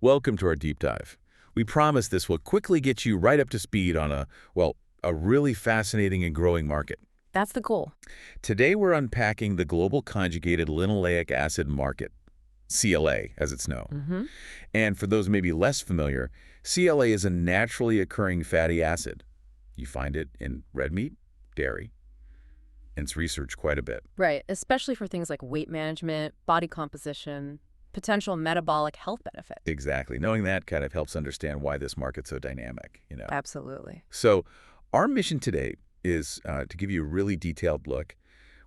Welcome to our deep dive. We promise this will quickly get you right up to speed on a really fascinating and growing market. That's the goal. Today we're unpacking the global conjugated linoleic acid market, CLA as it's known. Mm-hmm. And for those maybe less familiar, CLA is a naturally occurring fatty acid. You find it in red meat, dairy, and it's researched quite a bit. Right, especially for things like weight management, body composition, potential metabolic health benefit. Exactly. Knowing that kind of helps understand why this market's so dynamic. Absolutely. So our mission today is to give you a really detailed look.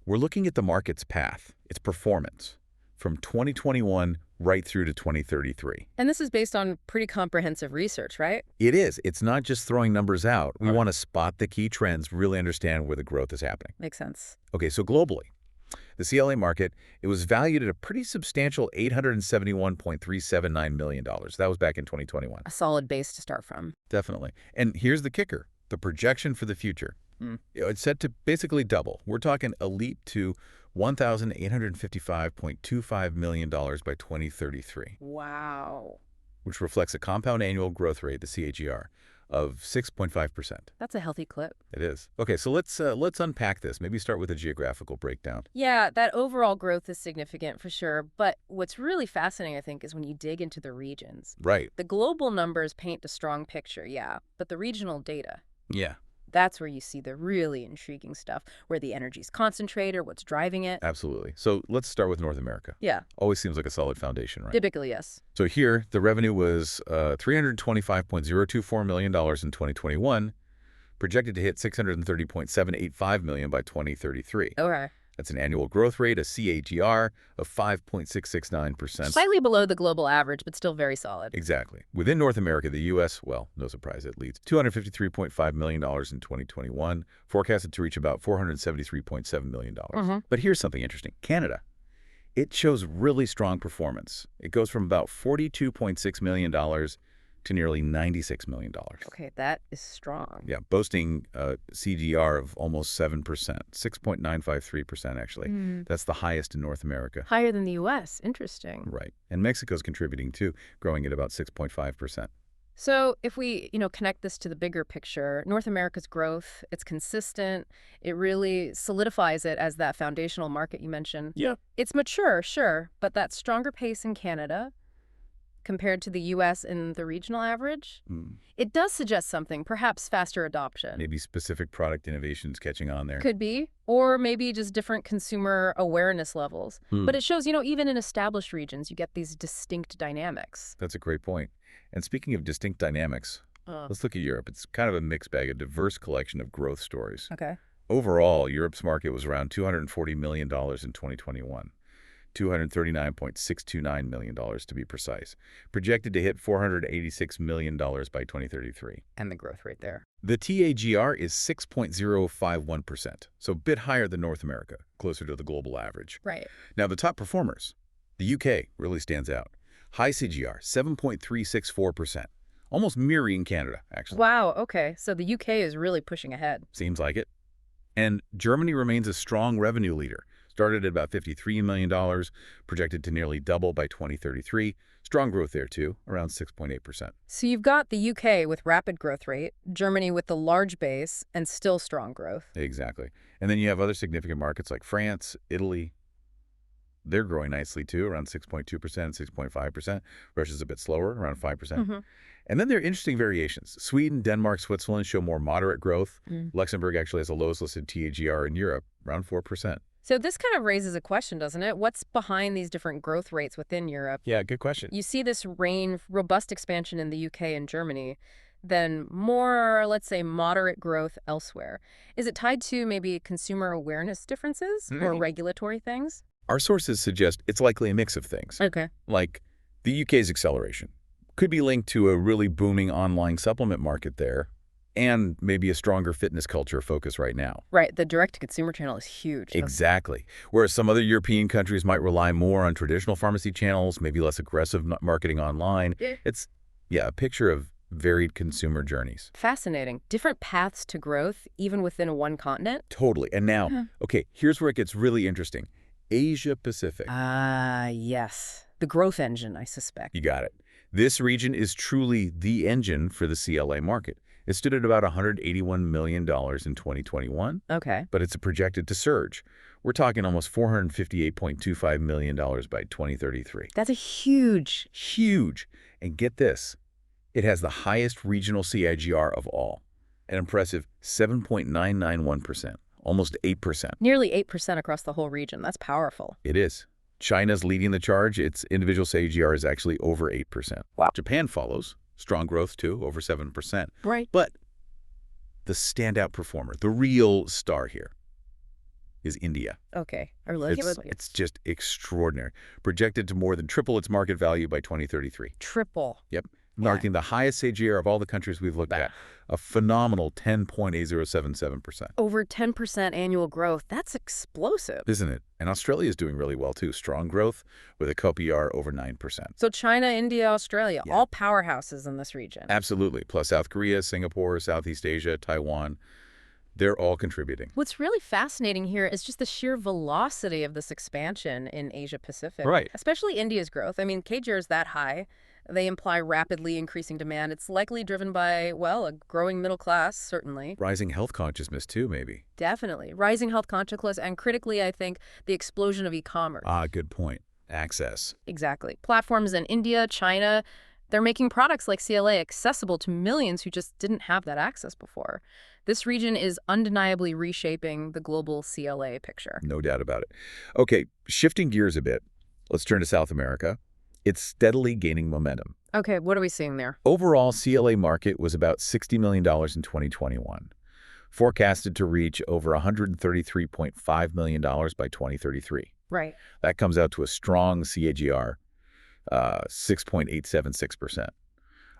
We're looking at the market's path, its performance, from 2021 right through to 2033. And this is based on pretty comprehensive research, right? It is. It's not just throwing numbers out. We want to spot the key trends, really understand where the growth is happening. Makes sense. Okay, so globally, the CLA market, it was valued at a pretty substantial $871.379 million. That was back in 2021. A solid base to start from. Definitely. And here's the kicker, the projection for the future. It's set to basically double. We're talking a leap to $1,855.25 million by 2033. Wow. Which reflects a compound annual growth rate, the CAGR, of 6.5%. That's a healthy clip. It is. Okay, so let's unpack this. Maybe start with a geographical breakdown. Yeah, that overall growth is significant for sure. But what's really fascinating, I think, is when you dig into the regions. Right. The global numbers paint a strong picture, yeah, but the regional data, Yeah, that's where you see the really intriguing stuff, where the energy's concentrated, what's driving it. absolutely. So let's start with North America. Yeah, Always seems like a solid foundation, right? typically, yes. So here, the revenue was $325.024 million in 2021, projected to hit $630.785 million by 2033. Okay. That's an annual growth rate, a CAGR, of 5.669%. Slightly below the global average, but still very solid. Exactly. Within North America, the U.S., well, no surprise, it leads $253.5 million in 2021, forecasted to reach about $473.7 million. But here's something interesting. Canada. It shows really strong performance. It goes from about $42.6 million to nearly $96 million. Okay, that is strong. Yeah, boasting a CGR of almost 7%, 6.953% actually. That's the highest in North America. Higher than the U.S. Interesting. Right. And Mexico's contributing too, growing at about 6.5%. So if we, connect this to the bigger picture, North America's growth, it's consistent. It really solidifies it as that foundational market you mentioned. Yeah. It's mature, sure, but that stronger pace in Canada compared to the U.S. and the regional average, it does suggest something, perhaps faster adoption. Maybe specific product innovations catching on there. Could be. Or maybe just different consumer awareness levels. But it shows, even in established regions, you get these distinct dynamics. That's a great point. And speaking of distinct dynamics, let's look at Europe. It's kind of a mixed bag, a diverse collection of growth stories. Okay. Overall, Europe's market was around $240 million in 2021. $239.629 million to be precise, projected to hit $486 million by 2033. And the growth rate there. The TAGR is 6.051%, so a bit higher than North America, closer to the global average. Right. Now, the top performers, the UK really stands out. High CGR, 7.364%, almost mirroring Canada, actually. Wow, okay. So the UK is really pushing ahead. Seems like it. And Germany remains a strong revenue leader. Started at about $53 million, projected to nearly double by 2033. Strong growth there, too, around 6.8%. So you've got the UK with rapid growth rate, Germany with the large base, and still strong growth. Exactly. And then you have other significant markets like France, Italy. They're growing nicely, too, around 6.2% and 6.5%. Russia's a bit slower, around 5%. And then there are interesting variations. Sweden, Denmark, Switzerland show more moderate growth. Luxembourg actually has the lowest listed TAGR in Europe, around 4%. So this kind of raises a question, doesn't it? What's behind these different growth rates within Europe? Yeah, good question. You see this robust expansion in the UK and Germany, then more, let's say, moderate growth elsewhere. Is it tied to maybe consumer awareness differences or regulatory things? Our sources suggest it's likely a mix of things. Okay. Like the UK's acceleration could be linked to a really booming online supplement market there, and maybe a stronger fitness culture focus right now. Right. The direct-to-consumer channel is huge. Exactly. Whereas some other European countries might rely more on traditional pharmacy channels, maybe less aggressive marketing online. It's, a picture of varied consumer journeys. Fascinating. Different paths to growth, even within one continent? Totally. And now, okay, here's where it gets really interesting. Asia Pacific. Ah, yes. The growth engine, I suspect. You got it. This region is truly the engine for the CLA market. It stood at about $181 million in 2021, Okay. but it's projected to surge. We're talking almost $458.25 million by 2033. That's a huge. Huge. And get this, it has the highest regional CAGR of all, an impressive 7.991%, almost 8%. Nearly 8% across the whole region. That's powerful. It is. China's leading the charge. Its individual CAGR is actually over 8%. Wow. Japan follows. Strong growth, too, over 7%. Right. But the standout performer, the real star here, is India. Okay. It's just extraordinary. Projected to more than triple its market value by 2033. Triple. Yep. Marking the highest CAGR of all the countries we've looked at. A phenomenal 10.8077%. Over 10% annual growth. That's explosive. Isn't it? And Australia is doing really well, too. Strong growth with a COPR over 9%. So China, India, Australia, all powerhouses in this region. Absolutely. Plus South Korea, Singapore, Southeast Asia, Taiwan. They're all contributing. What's really fascinating here is just the sheer velocity of this expansion in Asia-Pacific. Right. Especially India's growth. I mean, CAGR is that high. They imply rapidly increasing demand. It's likely driven by, well, a growing middle class, certainly. Rising health consciousness, too, maybe. Definitely. Rising health consciousness, and critically, I think, the explosion of e-commerce. Good point. Access. Exactly. Platforms in India, China, they're making products like CLA accessible to millions who just didn't have that access before. This region is undeniably reshaping the global CLA picture. No doubt about it. Okay, shifting gears a bit, let's turn to South America. It's steadily gaining momentum. Okay, what are we seeing there? Overall, CLA market was about $60 million in 2021, forecasted to reach over $133.5 million by 2033. Right. That comes out to a strong CAGR, 6.876%,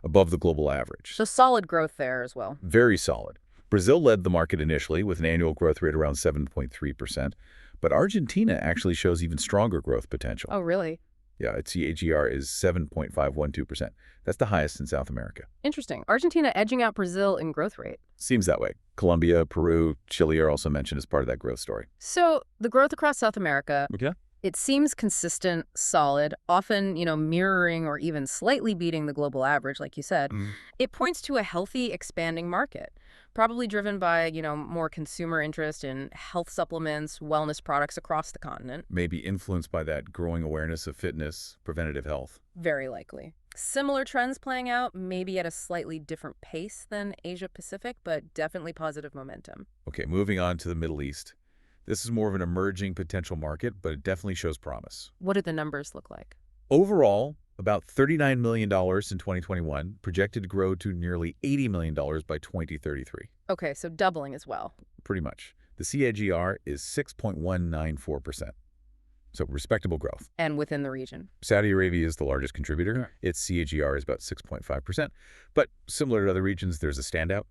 above the global average. So solid growth there as well. Very solid. Brazil led the market initially with an annual growth rate around 7.3%, but Argentina actually shows even stronger growth potential. Oh, really? Yeah, its CAGR is 7.512%. That's the highest in South America. Interesting. Argentina edging out Brazil in growth rate. Seems that way. Colombia, Peru, Chile are also mentioned as part of that growth story. So the growth across South America, Okay. it seems consistent, solid, often, mirroring or even slightly beating the global average, like you said. It points to a healthy, expanding market, probably driven by, more consumer interest in health supplements, wellness products across the continent. Maybe influenced by that growing awareness of fitness, preventative health. Very likely. Similar trends playing out, maybe at a slightly different pace than Asia-Pacific, but definitely positive momentum. Okay, moving on to the Middle East. This is more of an emerging potential market, but it definitely shows promise. What do the numbers look like? Overall, about $39 million in 2021, projected to grow to nearly $80 million by 2033. Okay, so doubling as well. Pretty much. The CAGR is 6.194%. So respectable growth. And within the region. Saudi Arabia is the largest contributor. Its CAGR is about 6.5%. But similar to other regions, there's a standout,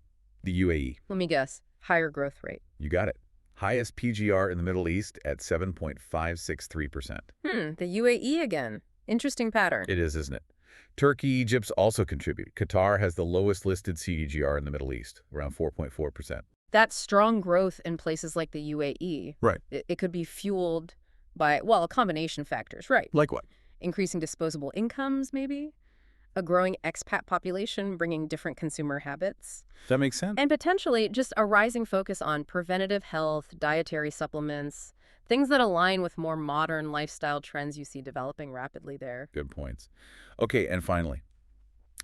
the UAE. Let me guess. Higher growth rate. You got it. Highest PGR in the Middle East at 7.563%. The UAE again. Interesting pattern. It is, isn't it? Turkey, Egypt also contribute. Qatar has the lowest listed CAGR in the Middle East, around 4.4%. That strong growth in places like the UAE, Right. It could be fueled by, well, a combination of factors, right? Like what? Increasing disposable incomes, maybe? A growing expat population bringing different consumer habits. That makes sense. And potentially just a rising focus on preventative health, dietary supplements, things that align with more modern lifestyle trends you see developing rapidly there. Good points. Okay, and finally,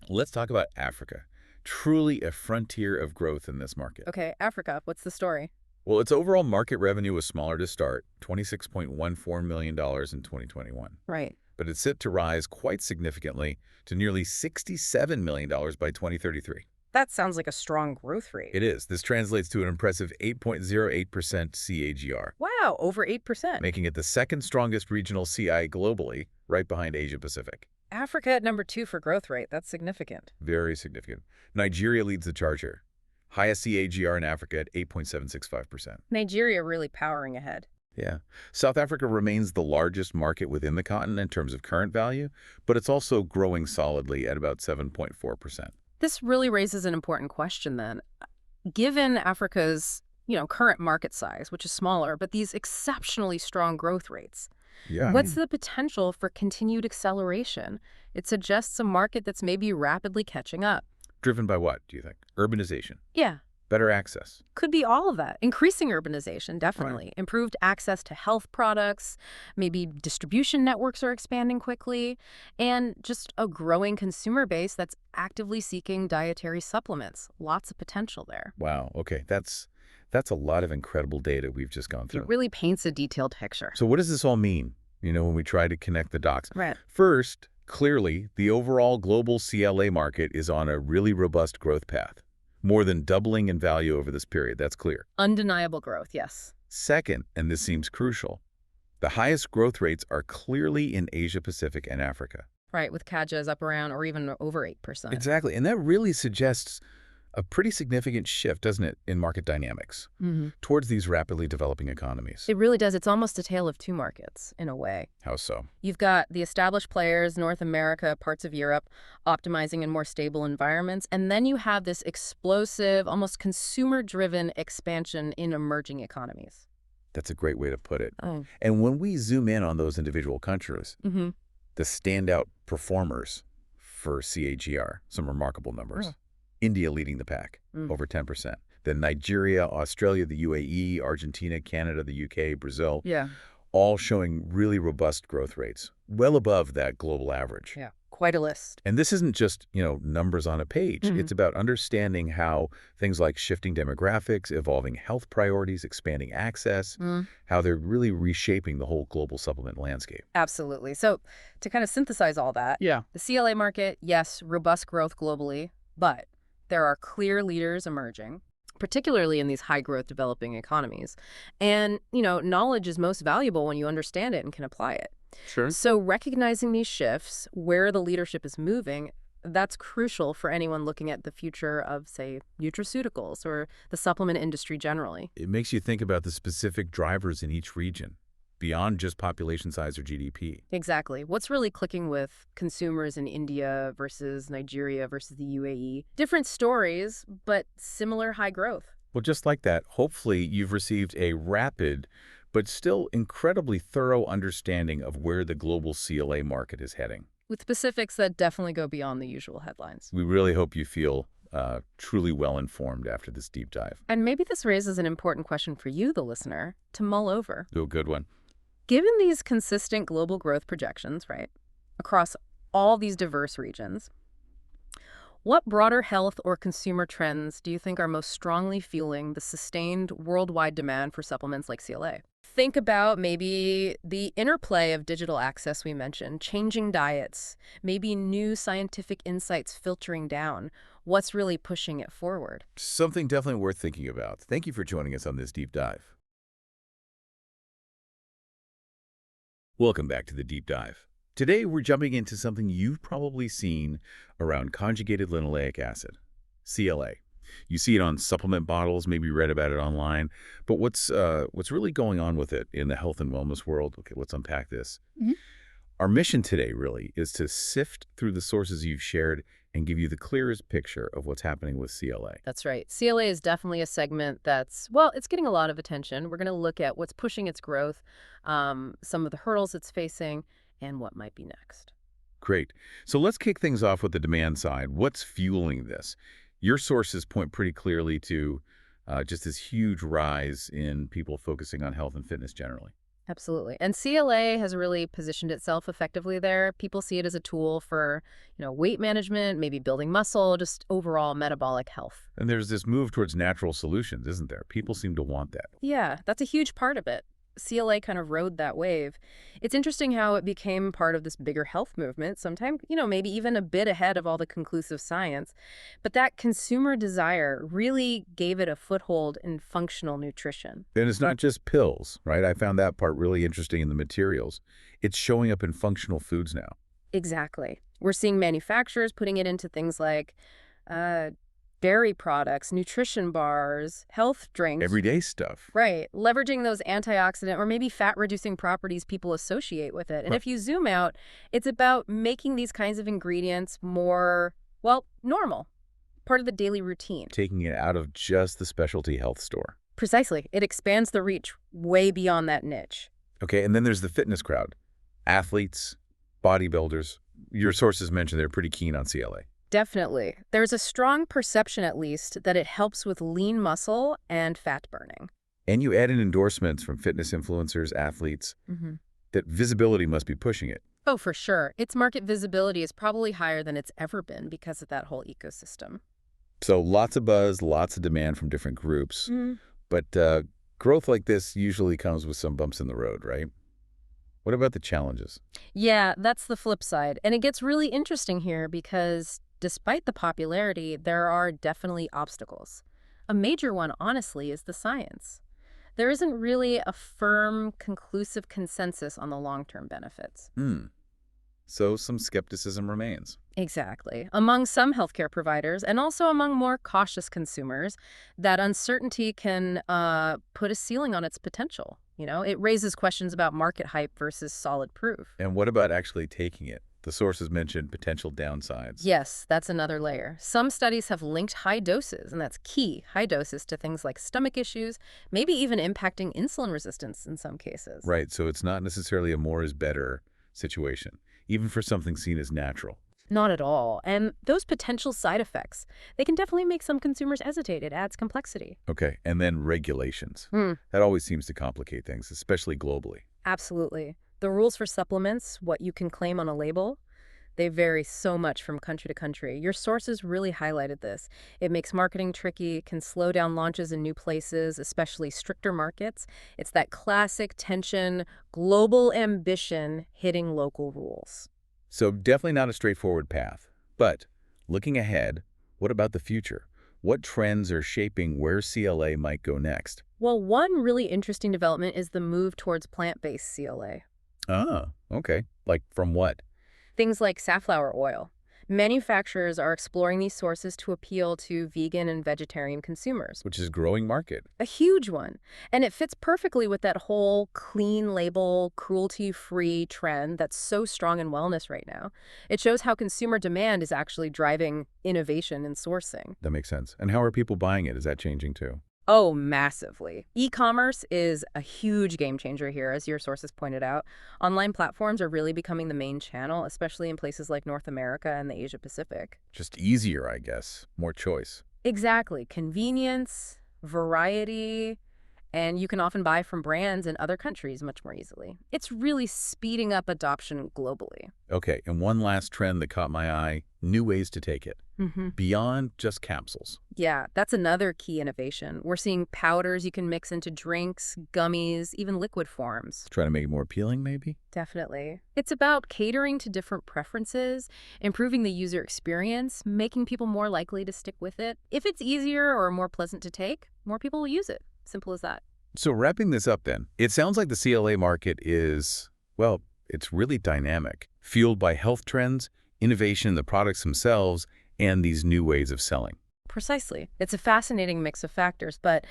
let's talk about Africa. Truly a frontier of growth in this market. Okay, Africa, what's the story? Well, its overall market revenue was smaller to start, $26.14 million in 2021. Right. But it's set to rise quite significantly to nearly $67 million by 2033. That sounds like a strong growth rate. It is. This translates to an impressive 8.08% CAGR. Wow, over 8%. Making it the second strongest regional CI globally, right behind Asia-Pacific. Africa at number 2 for growth rate. That's significant. Very significant. Nigeria leads the charge here. Highest CAGR in Africa at 8.765%. Nigeria really powering ahead. Yeah. South Africa remains the largest market within the continent in terms of current value, but it's also growing solidly at about 7.4%. This really raises an important question then. Given Africa's, current market size, which is smaller, but these exceptionally strong growth rates, Yeah. What's the potential for continued acceleration? It suggests a market that's maybe rapidly catching up. Driven by what, do you think? Urbanization, Yeah. better access. Could be all of that. Increasing urbanization, definitely. Right. Improved access to health products, maybe distribution networks are expanding quickly, and just a growing consumer base that's actively seeking dietary supplements. Lots of potential there. Wow. Okay. That's a lot of incredible data we've just gone It through. really paints a detailed picture. So what does this all mean, when we try to connect the dots? Right. First, clearly, the overall global CLA market is on a really robust growth path, more than doubling in value over this period. That's clear. Undeniable growth, yes. Second, and this seems crucial, the highest growth rates are clearly in Asia-Pacific and Africa. Right, with CAGAs up around or even over 8%. Exactly, and that really suggests a pretty significant shift, doesn't it, in market dynamics towards these rapidly developing economies. It really does. It's almost a tale of two markets, in a way. How so? You've got the established players, North America, parts of Europe, optimizing in more stable environments. And then you have this explosive, almost consumer-driven expansion in emerging economies. That's a great way to put it. Oh. And when we zoom in on those individual countries, the standout performers for CAGR, some remarkable numbers. India leading the pack, over 10%. Then Nigeria, Australia, the UAE, Argentina, Canada, the UK, Brazil, all showing really robust growth rates, well above that global average. Yeah, quite a list. And this isn't just, numbers on a page. It's about understanding how things like shifting demographics, evolving health priorities, expanding access, how they're really reshaping the whole global supplement landscape. Absolutely. So to kind of synthesize all that, the CLA market, yes, robust growth globally, but there are clear leaders emerging, particularly in these high-growth developing economies. And, knowledge is most valuable when you understand it and can apply it. Sure. So recognizing these shifts, where the leadership is moving, that's crucial for anyone looking at the future of, say, nutraceuticals or the supplement industry generally. It makes you think about the specific drivers in each region, beyond just population size or GDP. Exactly. What's really clicking with consumers in India versus Nigeria versus the UAE? Different stories, but similar high growth. Well, just like that, hopefully you've received a rapid but still incredibly thorough understanding of where the global CLA market is heading. With specifics that definitely go beyond the usual headlines. We really hope you feel truly well-informed after this deep dive. And maybe this raises an important question for you, the listener, to mull over. Oh, good one. Given these consistent global growth projections, right, across all these diverse regions, what broader health or consumer trends do you think are most strongly fueling the sustained worldwide demand for supplements like CLA? Think about maybe the interplay of digital access we mentioned, changing diets, maybe new scientific insights filtering down. What's really pushing it forward? Something definitely worth thinking about. Thank you for joining us on this deep dive. Welcome back to the deep dive. Today we're jumping into something you've probably seen around conjugated linoleic acid, CLA. You see it on supplement bottles, maybe read about it online. But what's really going on with it in the health and wellness world? Okay, let's unpack this. Our mission today really is to sift through the sources you've shared and give you the clearest picture of what's happening with CLA. That's right. CLA is definitely a segment that's, well, it's getting a lot of attention. We're going to look at what's pushing its growth, some of the hurdles it's facing, and what might be next. Great. So let's kick things off with the demand side. What's fueling this? Your sources point pretty clearly to just this huge rise in people focusing on health and fitness generally. Absolutely. And CLA has really positioned itself effectively there. People see it as a tool for, weight management, maybe building muscle, just overall metabolic health. And there's this move towards natural solutions, isn't there? People seem to want that. Yeah, that's a huge part of it. CLA kind of rode that wave. It's interesting how it became part of this bigger health movement, sometimes, maybe even a bit ahead of all the conclusive science. But that consumer desire really gave it a foothold in functional nutrition. And it's not just pills, right? I found that part really interesting in the materials. It's showing up in functional foods now. Exactly. We're seeing manufacturers putting it into things like dairy products, nutrition bars, health drinks. Everyday stuff. Right. Leveraging those antioxidant or maybe fat-reducing properties people associate with it. And if you zoom out, it's about making these kinds of ingredients more, normal, part of the daily routine. Taking it out of just the specialty health store. Precisely. It expands the reach way beyond that niche. Okay, and then there's the fitness crowd. Athletes, bodybuilders. Your sources mentioned they're pretty keen on CLA. Definitely. There's a strong perception, at least, that it helps with lean muscle and fat burning. And you add in endorsements from fitness influencers, athletes, that visibility must be pushing it. Oh, for sure. Its market visibility is probably higher than it's ever been because of that whole ecosystem. So lots of buzz, lots of demand from different groups. But growth like this usually comes with some bumps in the road, right? What about the challenges? Yeah, that's the flip side. And it gets really interesting here because despite the popularity, there are definitely obstacles. A major one, honestly, is the science. There isn't really a firm, conclusive consensus on the long-term benefits. So some skepticism remains. Exactly. Among some healthcare providers and also among more cautious consumers, that uncertainty can put a ceiling on its potential. It raises questions about market hype versus solid proof. And what about actually taking it? The sources mentioned potential downsides. Yes, that's another layer. Some studies have linked high doses, and that's key, high doses to things like stomach issues, maybe even impacting insulin resistance in some cases. Right, so it's not necessarily a more is better situation, even for something seen as natural. Not at all. And those potential side effects, they can definitely make some consumers hesitate. It adds complexity. Okay, and then regulations. That always seems to complicate things, especially globally. Absolutely. The rules for supplements, what you can claim on a label, they vary so much from country to country. Your sources really highlighted this. It makes marketing tricky, can slow down launches in new places, especially stricter markets. It's that classic tension, global ambition hitting local rules. So definitely not a straightforward path. But looking ahead, what about the future? What trends are shaping where CLA might go next? Well, one really interesting development is the move towards plant-based CLA. Ah, okay. Like from what? Things like safflower oil. Manufacturers are exploring these sources to appeal to vegan and vegetarian consumers. Which is a growing market. A huge one. And it fits perfectly with that whole clean label, cruelty-free trend that's so strong in wellness right now. It shows how consumer demand is actually driving innovation in sourcing. That makes sense. And how are people buying it? Is that changing too? Oh, massively. E-commerce is a huge game changer here, as your sources pointed out. Online platforms are really becoming the main channel, especially in places like North America and the Asia Pacific. Just easier, I guess. More choice. Exactly. Convenience, variety, and you can often buy from brands in other countries much more easily. It's really speeding up adoption globally. Okay, and one last trend that caught my eye, new ways to take it. Beyond just capsules. Yeah, that's another key innovation. We're seeing powders you can mix into drinks, gummies, even liquid forms. Try to make it more appealing, maybe? Definitely. It's about catering to different preferences, improving the user experience, making people more likely to stick with it. If it's easier or more pleasant to take, more people will use it. Simple as that. So wrapping this up then, it sounds like the CLA market is, well, it's really dynamic, fueled by health trends, innovation in the products themselves, and these new ways of selling. Precisely. It's a fascinating mix of factors, but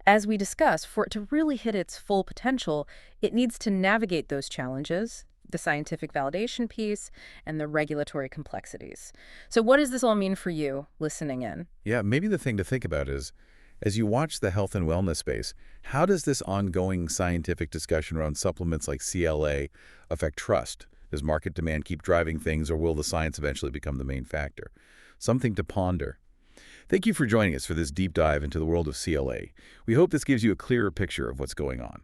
as we discussed, for it to really hit its full potential, it needs to navigate those challenges, the scientific validation piece, and the regulatory complexities. So what does this all mean for you listening in? Yeah, maybe the thing to think about is, as you watch the health and wellness space, how does this ongoing scientific discussion around supplements like CLA affect trust? Does market demand keep driving things, or will the science eventually become the main factor? Something to ponder. Thank you for joining us for this deep dive into the world of CLA. We hope this gives you a clearer picture of what's going on.